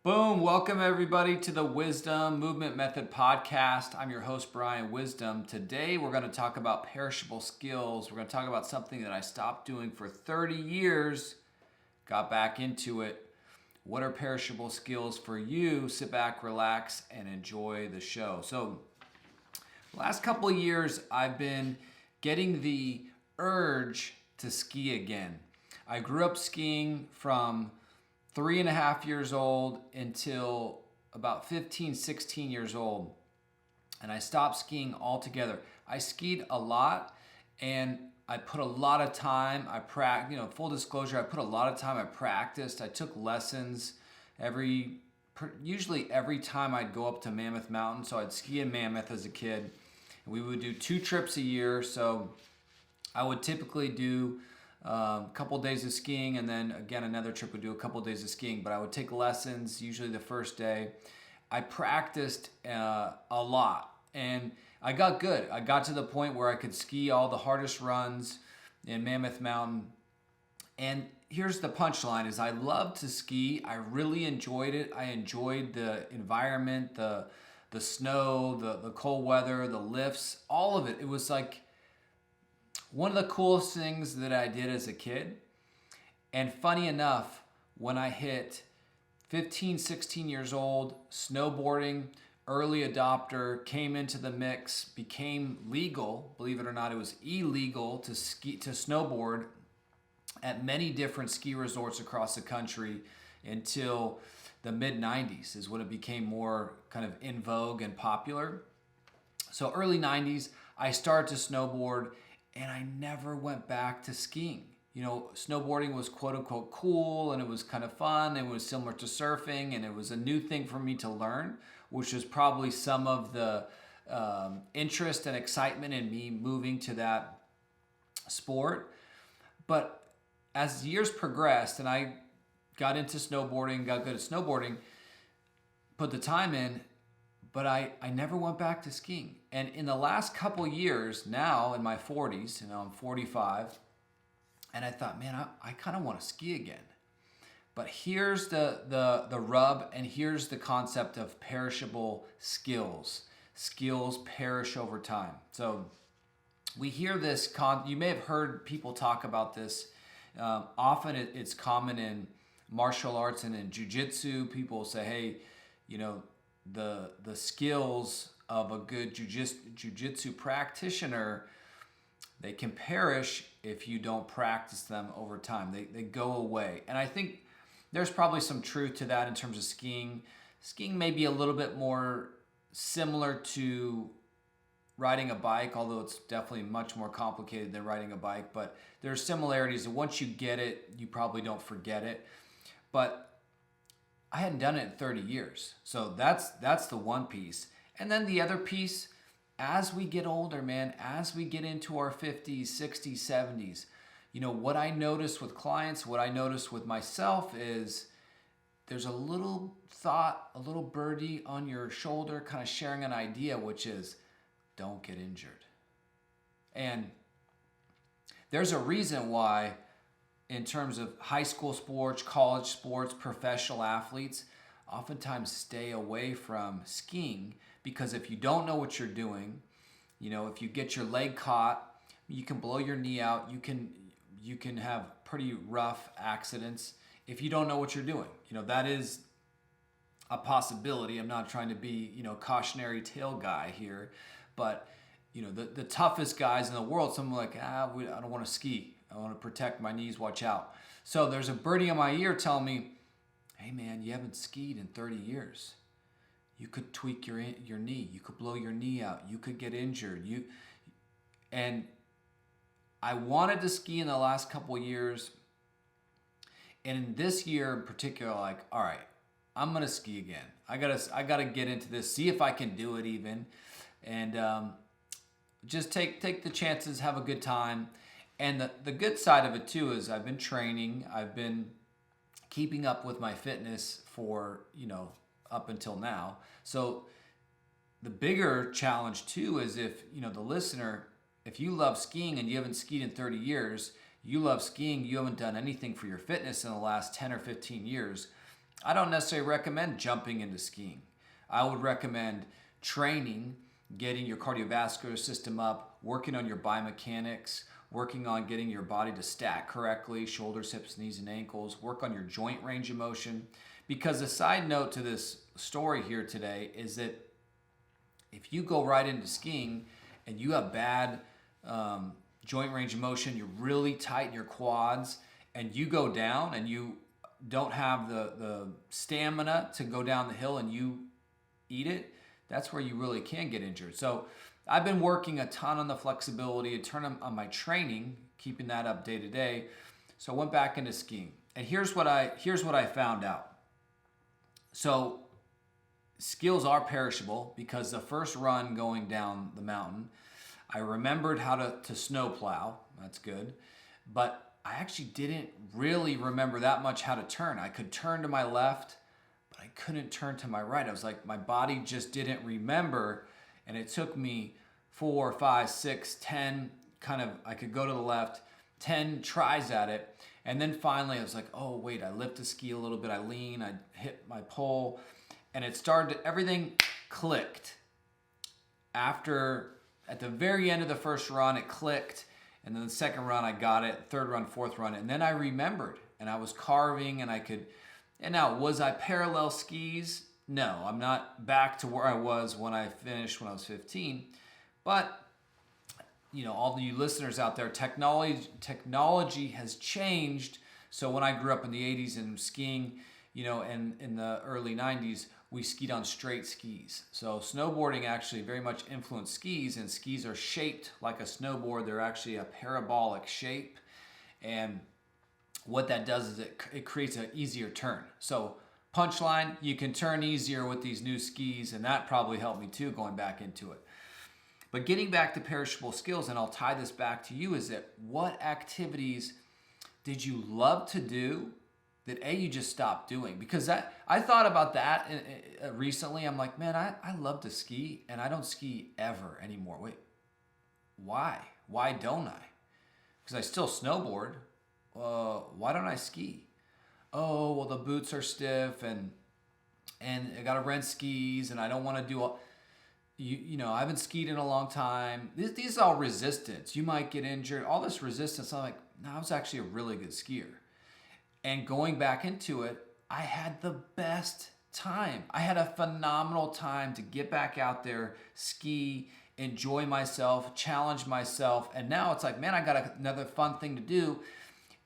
Boom! Welcome everybody to the Wisdom Movement Method Podcast. I'm your host, Bryan Wisdom. Today we're going to talk about perishable skills. We're going to talk about something that I stopped doing for 30 years, got back into it. What are perishable skills for you? Sit back, relax, and enjoy the show. So, the last couple of years, I've been getting the urge to ski again. I grew up skiing from 3.5 years old until about 15, 16 years old. And I stopped skiing altogether. I skied a lot and I put a lot of time. Full disclosure, I put a lot of time. I practiced. I took lessons usually every time I'd go up to Mammoth Mountain. So I'd ski in Mammoth as a kid. We would do 2 trips a year. So I would typically do a couple days of skiing, and then again another trip would do a couple days of skiing. But I would take lessons usually the first day. I practiced a lot, and I got good. I got to the point where I could ski all the hardest runs in Mammoth Mountain. And here's the punchline: is I loved to ski. I really enjoyed it. I enjoyed the environment, the snow, the cold weather, the lifts, all of it. It was like one of the coolest things that I did as a kid. And funny enough, when I hit 15, 16 years old, snowboarding, early adopter, came into the mix, became legal. Believe it or not, it was illegal to snowboard at many different ski resorts across the country until the mid 90s is when it became more kind of in vogue and popular. So early 90s, I started to snowboard, and I never went back to skiing. You know, snowboarding was quote unquote cool, and it was kind of fun. It was similar to surfing, and it was a new thing for me to learn, which was probably some of the interest and excitement in me moving to that sport. But as years progressed and I got into snowboarding, got good at snowboarding, put the time in, but I never went back to skiing. And in the last couple years, now in my 40s, I'm 45, and I thought, man, I kind of want to ski again. But here's the rub, and here's the concept of perishable skills. Skills perish over time. So we hear this, you may have heard people talk about this. Often it's common in martial arts and in jiu-jitsu. People will say, hey, the skills of a good jiu-jitsu practitioner, they can perish if you don't practice them over time. They go away. And I think there's probably some truth to that in terms of skiing. Skiing may be a little bit more similar to riding a bike, although it's definitely much more complicated than riding a bike. But there are similarities, and once you get it, you probably don't forget it. But I hadn't done it in 30 years. So that's the one piece. And then the other piece, as we get older, man, as we get into our 50s, 60s, 70s, what I notice with clients, what I notice with myself is there's a little thought, a little birdie on your shoulder kind of sharing an idea, which is don't get injured. And there's a reason why in terms of high school sports, college sports, professional athletes oftentimes stay away from skiing, because if you don't know what you're doing, if you get your leg caught, you can blow your knee out. You can have pretty rough accidents if you don't know what you're doing. That is a possibility. I'm not trying to be, cautionary tale guy here, but the toughest guys in the world, someone like, I don't want to ski. I want to protect my knees, watch out. So there's a birdie in my ear telling me, hey man, you haven't skied in 30 years. You could tweak your knee. You could blow your knee out. You could get injured. And I wanted to ski in the last couple of years. And in this year in particular, like, all right, I'm going to ski again. I gotta get into this, see if I can do it even. And just take the chances, have a good time. And the good side of it too is I've been training. I've been keeping up with my fitness for, up until now. So the bigger challenge too is if, the listener, if you love skiing and you haven't skied in 30 years, you love skiing, you haven't done anything for your fitness in the last 10 or 15 years, I don't necessarily recommend jumping into skiing. I would recommend training, getting your cardiovascular system up, working on your biomechanics, working on getting your body to stack correctly, shoulders, hips, knees, and ankles, work on your joint range of motion. Because a side note to this story here today is that if you go right into skiing and you have bad joint range of motion, you're really tight in your quads, and you go down and you don't have the stamina to go down the hill and you eat it, that's where you really can get injured. So I've been working a ton on the flexibility, a ton on my training, keeping that up day to day. So I went back into skiing. And here's what I found out. So skills are perishable because the first run going down the mountain, I remembered how to snow plow. That's good. But I actually didn't really remember that much how to turn. I could turn to my left, but I couldn't turn to my right. I was like, my body just didn't remember. And it took me 4, 5, 6, 10, I could go to the left, 10 tries at it. And then finally I was like, oh wait, I lift the ski a little bit, I lean, I hit my pole, and everything clicked. At the very end of the first run, it clicked. And then the second run, I got it. Third run, fourth run. And then I remembered. And I was carving and and now, was I parallel skis? No, I'm not back to where I was when I finished when I was 15. But, all of you listeners out there, technology has changed. So when I grew up in the 80s and skiing, and in the early 90s, we skied on straight skis. So snowboarding actually very much influenced skis, and skis are shaped like a snowboard. They're actually a parabolic shape. And what that does is it creates an easier turn. So punchline, you can turn easier with these new skis, and that probably helped me too going back into it. But getting back to perishable skills, and I'll tie this back to you, is that what activities did you love to do that you just stopped doing? Because I thought about that recently. I'm like, man, I love to ski, and I don't ski ever anymore. Wait, why? Why don't I? Because I still snowboard. Why don't I ski? Oh, well, the boots are stiff, and I got to rent skis, and I don't want to do all. I haven't skied in a long time. These are all resistance. You might get injured. All this resistance. I'm like, no, I was actually a really good skier. And going back into it, I had the best time. I had a phenomenal time to get back out there, ski, enjoy myself, challenge myself. And now it's like, man, I got another fun thing to do.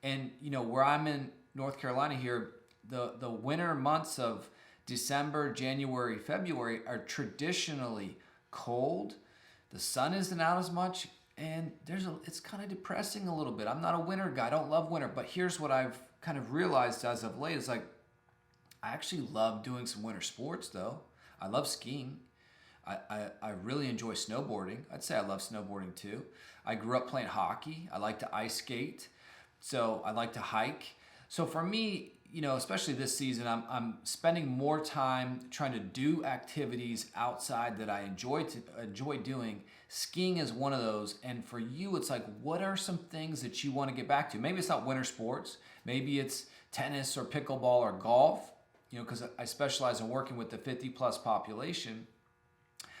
And, where I'm in North Carolina here, the winter months of December, January, February are traditionally cold. The sun isn't out as much, and it's kind of depressing a little bit. I'm not a winter guy. I don't love winter, but here's what I've kind of realized as of late is like, I actually love doing some winter sports though. I love skiing. I really enjoy snowboarding. I'd say I love snowboarding too. I grew up playing hockey. I like to ice skate. So I like to hike. So for me, especially this season, I'm spending more time trying to do activities outside that I enjoy doing. Skiing is one of those. And for you, it's like, what are some things that you want to get back to? Maybe it's not winter sports. Maybe it's tennis or pickleball or golf, because I specialize in working with the 50 plus population.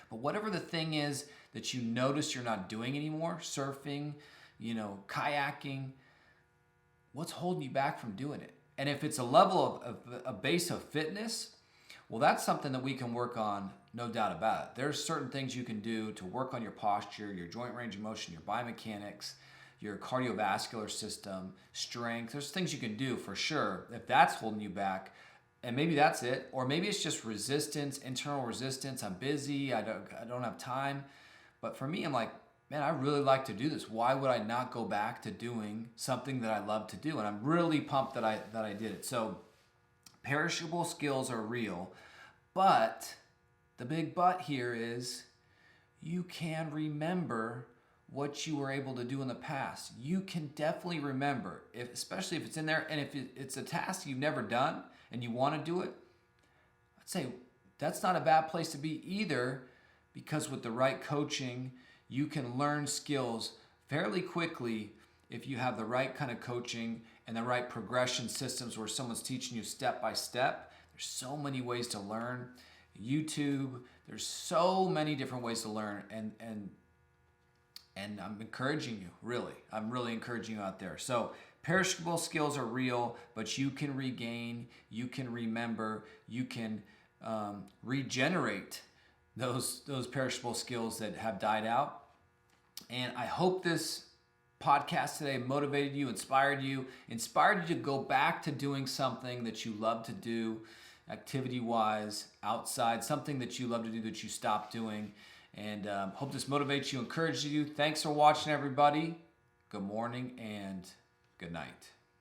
But whatever the thing is that you notice you're not doing anymore, surfing, kayaking, what's holding you back from doing it? And if it's a level of a base of fitness, well, that's something that we can work on, no doubt about it. There's certain things you can do to work on your posture, your joint range of motion, your biomechanics, your cardiovascular system, strength. There's things you can do for sure if that's holding you back. And maybe that's it. Or maybe it's just resistance, internal resistance. I'm busy. I don't have time. But for me, I'm like, man, I really like to do this. Why would I not go back to doing something that I love to do? And I'm really pumped that I did it. So perishable skills are real, but the big but here is you can remember what you were able to do in the past. You can definitely remember, especially if it's in there, and if it's a task you've never done and you want to do it, I'd say that's not a bad place to be either, because with the right coaching, you can learn skills fairly quickly if you have the right kind of coaching and the right progression systems where someone's teaching you step by step. There's so many ways to learn. YouTube, there's so many different ways to learn, and I'm encouraging you, really. I'm really encouraging you out there. So perishable skills are real, but you can regain, you can remember, you can regenerate those perishable skills that have died out. And I hope this podcast today motivated you, inspired you to go back to doing something that you love to do, activity-wise, outside, something that you love to do that you stopped doing. And hope this motivates you, encourages you. Thanks for watching, everybody. Good morning and good night.